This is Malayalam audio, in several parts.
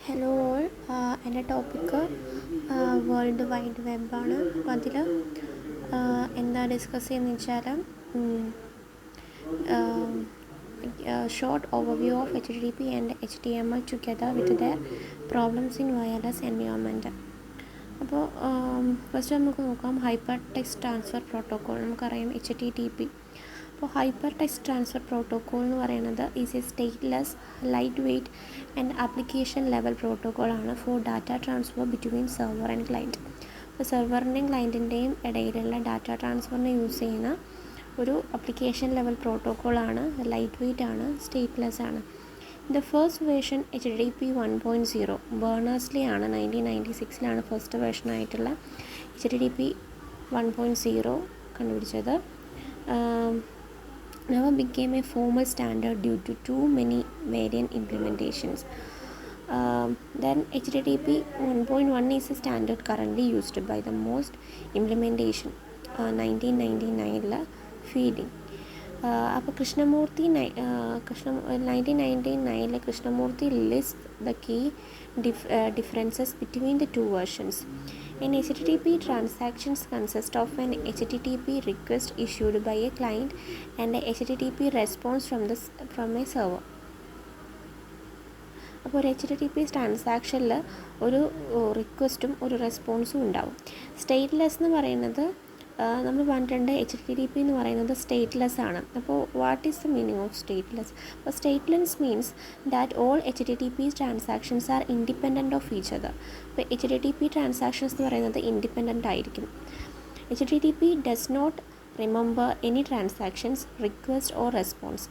ഹലോ ഓൾ, എൻ്റെ ടോപ്പിക്ക് വേൾഡ് വൈഡ് വെബാണ്. അപ്പോൾ അതിൽ എന്താ ഡിസ്കസ് ചെയ്യുന്നത് വെച്ചാൽ short overview of HTTP and HTML together with their problems in wireless environment. അപ്പോൾ ഫസ്റ്റ് നമുക്ക് നോക്കാം ഹൈപ്പർ ടെക്സ്റ്റ് ട്രാൻസ്ഫർ പ്രോട്ടോക്കോൾ. നമുക്കറിയാം HTTP. അപ്പോൾ ഹൈപ്പർ ടെക്സ്റ്റ് ട്രാൻസ്ഫർ പ്രോട്ടോക്കോൾ എന്ന് പറയുന്നത് is a stateless light weight and application level പ്രോട്ടോക്കോളാണ് for data transfer between server and client. അപ്പോൾ സെർവറിൻ്റെയും ക്ലയൻറ്റിൻ്റെയും ഇടയിലുള്ള ഡാറ്റ ട്രാൻസ്ഫറിന് യൂസ് ചെയ്യുന്ന ഒരു ആപ്ലിക്കേഷൻ ലെവൽ പ്രോട്ടോക്കോളാണ്. ലൈറ്റ് വെയ്റ്റ് ആണ്, സ്റ്റേറ്റ്ലെസ് ആണ്. ദ ഫസ്റ്റ് വേർഷൻ HTTP 1.0 ബേർണേഴ്സ്ലി ആണ്. 1996 ഫസ്റ്റ് വേർഷനായിട്ടുള്ള HTTP 1.0 കണ്ടുപിടിച്ചത്. Never became a formal standard due to too many variant implementations. Then HTTP 1.1 is a standard currently used by the most implementation. 1999 feeding. അപ്പോൾ Krishnamurthy 1999 Krishnamurthy list the key differences between the two versions. An HTTP transactions consist of an HTTP request issued by a client and a HTTP response from a server. അപ്പോൾ ഒരു HTTP ട്രാൻസാക്ഷനിൽ ഒരു റിക്വസ്റ്റും ഒരു റെസ്പോൺസും ഉണ്ടാവും. സ്റ്റേറ്റ്ലെസ് എന്ന് പറയുന്നത് നമ്മൾ പറഞ്ഞിട്ടുണ്ട്. HTTP എന്ന് പറയുന്നത് സ്റ്റേറ്റ്ലെസ് ആണ്. അപ്പോൾ what is the meaning of stateless? അപ്പോൾ stateless means that all HTTP transactions are independent of each other. അപ്പോൾ HTTP ട്രാൻസാക്ഷൻസ് എന്ന് പറയുന്നത് ഇൻഡിപെൻഡൻ്റ് ആയിരിക്കും. HTTP does not remember any transactions, request or response.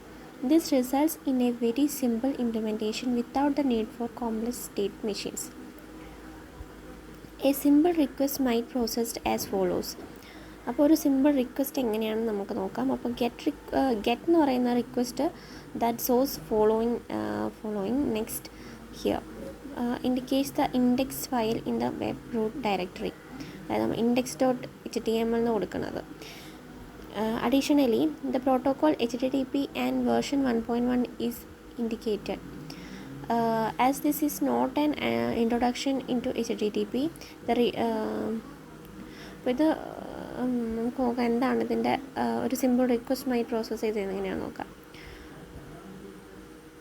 This results in a very simple implementation without the need for complex state machines. A simple request might processed as follows. അപ്പോൾ ഒരു സിമ്പിൾ റിക്വസ്റ്റ് എങ്ങനെയാണെന്ന് നമുക്ക് നോക്കാം. അപ്പോൾ ഗെറ്റ് എന്ന് പറയുന്ന request that sauce following next here indicates the index file in the web root directory. അതായത് നമ്മൾ index.html എന്ന് കൊടുക്കുന്നത്. Additionally, the protocol HTTP and version 1.1 is indicated. As this is not an introduction into HTTP, ഇത് നമുക്ക് നോക്കാം എന്താണ് ഇതിൻ്റെ ഒരു സിമ്പിൾ റിക്വസ്റ്റുമായി പ്രോസസ്സ് ചെയ്ത് എങ്ങനെയാണെന്ന് നോക്കാം.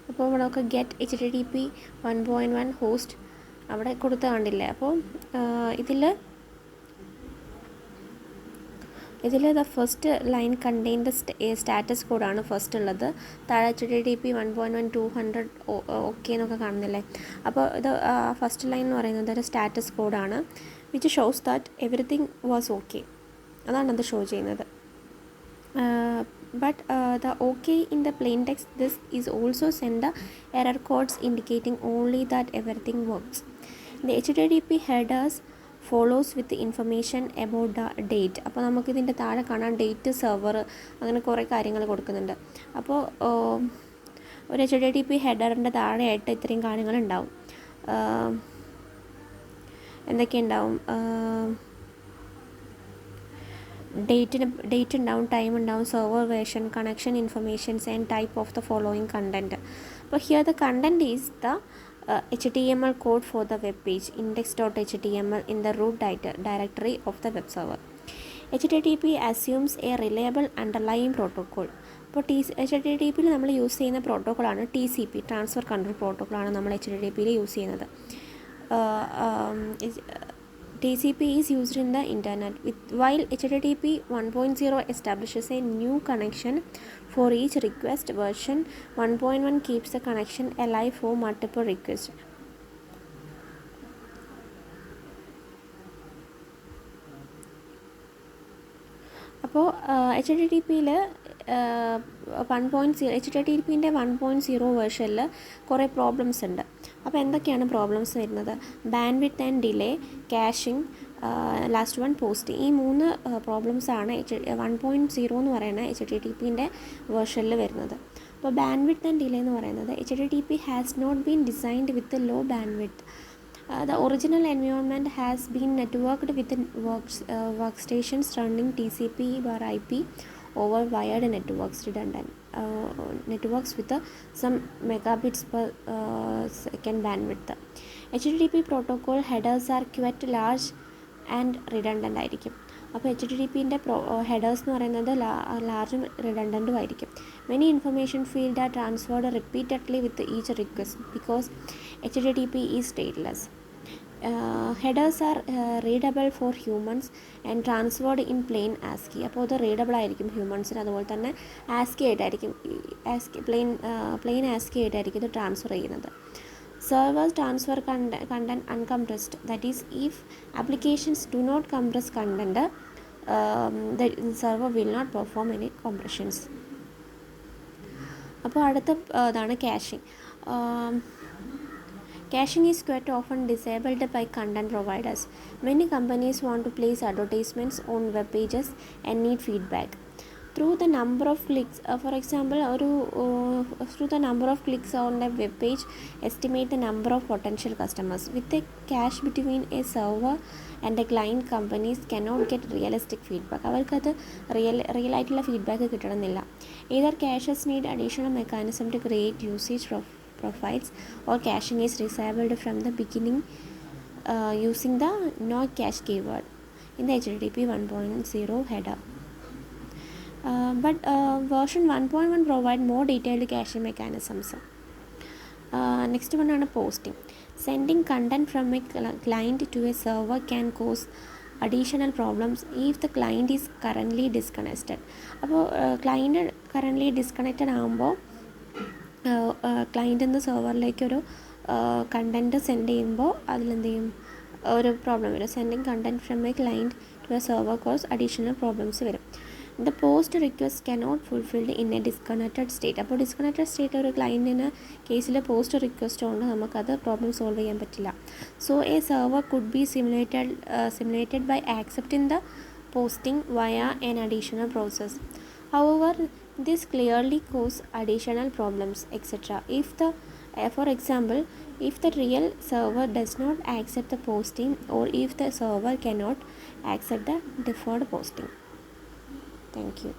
അപ്പോൾ ഇവിടെ നമുക്ക് ഗെറ്റ് HTTP 1.1 ഹോസ്റ്റ് അവിടെ കൊടുത്ത് കണ്ടില്ലേ. അപ്പോൾ ഇതിൽ the first line contain the status കോഡാണ് ഫസ്റ്റ് ഉള്ളത്. താഴെ HTTP 1.1 200 ഓക്കെ എന്നൊക്കെ കാണുന്നില്ലേ. അപ്പോൾ ഇത് ഫസ്റ്റ് ലൈൻ എന്ന് പറയുന്നത് ഒരു സ്റ്റാറ്റസ് കോഡാണ് which shows that everything was okay. അതാണത് ഷോ ചെയ്യുന്നത്. But the okay in the plain text this is also send the error codes indicating only that everything works. The HTTP headers follows with information about the date. അപ്പോൾ നമുക്കിതിൻ്റെ താഴെ കാണാൻ ഡേറ്റ്, സെർവർ, അങ്ങനെ കുറേ കാര്യങ്ങൾ കൊടുക്കുന്നുണ്ട്. അപ്പോൾ ഒരു HTTP ഹെഡറിൻ്റെ താഴെയായിട്ട് ഇത്രയും കാര്യങ്ങളുണ്ടാവും. എന്തൊക്കെയുണ്ടാവും? ഡേറ്റ് ഉണ്ടാവും, ടൈം ഉണ്ടാവും, server version, connection informations and type of the following content. അപ്പോൾ here the content is the HTML code for the web page, index.html in the root directory of the web server. HTTP assumes a reliable underlying protocol. അപ്പോൾ HTTPയിൽ നമ്മൾ യൂസ് ചെയ്യുന്ന പ്രോട്ടോക്കോളാണ് TCP, ട്രാൻസ്ഫർ കൺട്രോൾ പ്രോട്ടോക്കോളാണ് നമ്മൾ HTTPയിൽ യൂസ് ചെയ്യുന്നത്. TCP is used in the internet, while HTTP 1.0 establishes a new connection for each request. Version 1.1 keeps the connection alive for multiple requests. അപ്പോൾ HTTPയിൽ 1.0 വേർഷനിൽ കുറേ പ്രോബ്ലംസ് ഉണ്ട്. അപ്പോൾ എന്തൊക്കെയാണ് പ്രോബ്ലംസ് വരുന്നത്? Bandwidth and delay, caching, last one post. ഈ 3 പ്രോബ്ലംസാണ് 1.0 എന്ന് പറയുന്ന HTTPൻ്റെ വേർഷനിൽ വരുന്നത്. അപ്പോൾ ബാൻഡ്വിഡ്ത്ത് ആൻഡ് ഡിലേ എന്ന് പറയുന്നത് HTTP has not been designed with low bandwidth. The original environment has been networked with workstations running TCP/IP over wired networks redundant. networks with some megabits per second bandwidth. HTTP protocol headers are quite large and redundant ആയിരിക്കും. അപ്പോൾ എച്ച് ടി ടി പിൻ്റെ ഹെഡേഴ്സ് എന്ന് പറയുന്നത് ലാർജും റിഡണ്ടൻറ്റും ആയിരിക്കും. Many information field R transferred repeatedly with each request because H T T P is stateless. Headers are readable for humans and transferred in plain ASCII. അപ്പോൾ അത് റീഡബിൾ ആയിരിക്കും ഹ്യൂമൻസിന്, അതുപോലെ തന്നെ ASCII ആയിട്ടായിരിക്കും, പ്ലെയിൻ ASCII ആയിട്ടായിരിക്കും ഇത് ട്രാൻസ്ഫർ ചെയ്യുന്നത്. Servers transfer content uncompressed, that is, if applications do not compress content, the server will not perform any compressions. അപ്പോൾ അടുത്ത ഇതാണ് caching. Caching is quite often disabled by content providers. Many companies want to place advertisements on web pages and need feedback. Through the number of clicks, for example, through the number of clicks on a web page, estimate the number of potential customers. With a cache between a server and a client, companies cannot get realistic feedback. അവർക്കത് റിയൽ ആയിട്ടുള്ള ഫീഡ്ബാക്ക് കിട്ടണമെന്നില്ല. Either caches need additional mechanism to create usage profiles, or caching is disabled from the beginning using the no cache keyword in the HTTP 1.0 header. But version 1.1 provide more detailed caching mechanisms. Next one ആണ് posting. Sending content from a client to a server can cause additional problems if the client is currently disconnected. അപ്പോൾ ക്ലയൻറ്റ് കറൻ്റ്ലി ഡിസ്കണക്റ്റഡ് ആകുമ്പോൾ ക്ലയൻറ്റിൽ നിന്ന് സെർവറിലേക്കൊരു കണ്ടൻറ്റ് സെൻഡ് ചെയ്യുമ്പോൾ അതിലെന്ത് ചെയ്യും, ഒരു പ്രോബ്ലം വരും. Sending content from a client to a server cause additional problems വരും. The post request cannot fulfilled in a disconnected state. അപ്പോൾ ഡിസ്കണക്റ്റഡ് സ്റ്റേറ്റ് ഒരു ക്ലയൻറ്റിന് കേസിൽ പോസ്റ്റ് റിക്വസ്റ്റ് കൊണ്ട് നമുക്കത് പ്രോബ്ലം സോൾവ് ചെയ്യാൻ പറ്റില്ല. So a server could be simulated by accepting the posting via an additional process. However, this clearly cause additional problems, etc. For example, if the real server does not accept the posting, or if the server cannot accept the deferred posting. Thank you.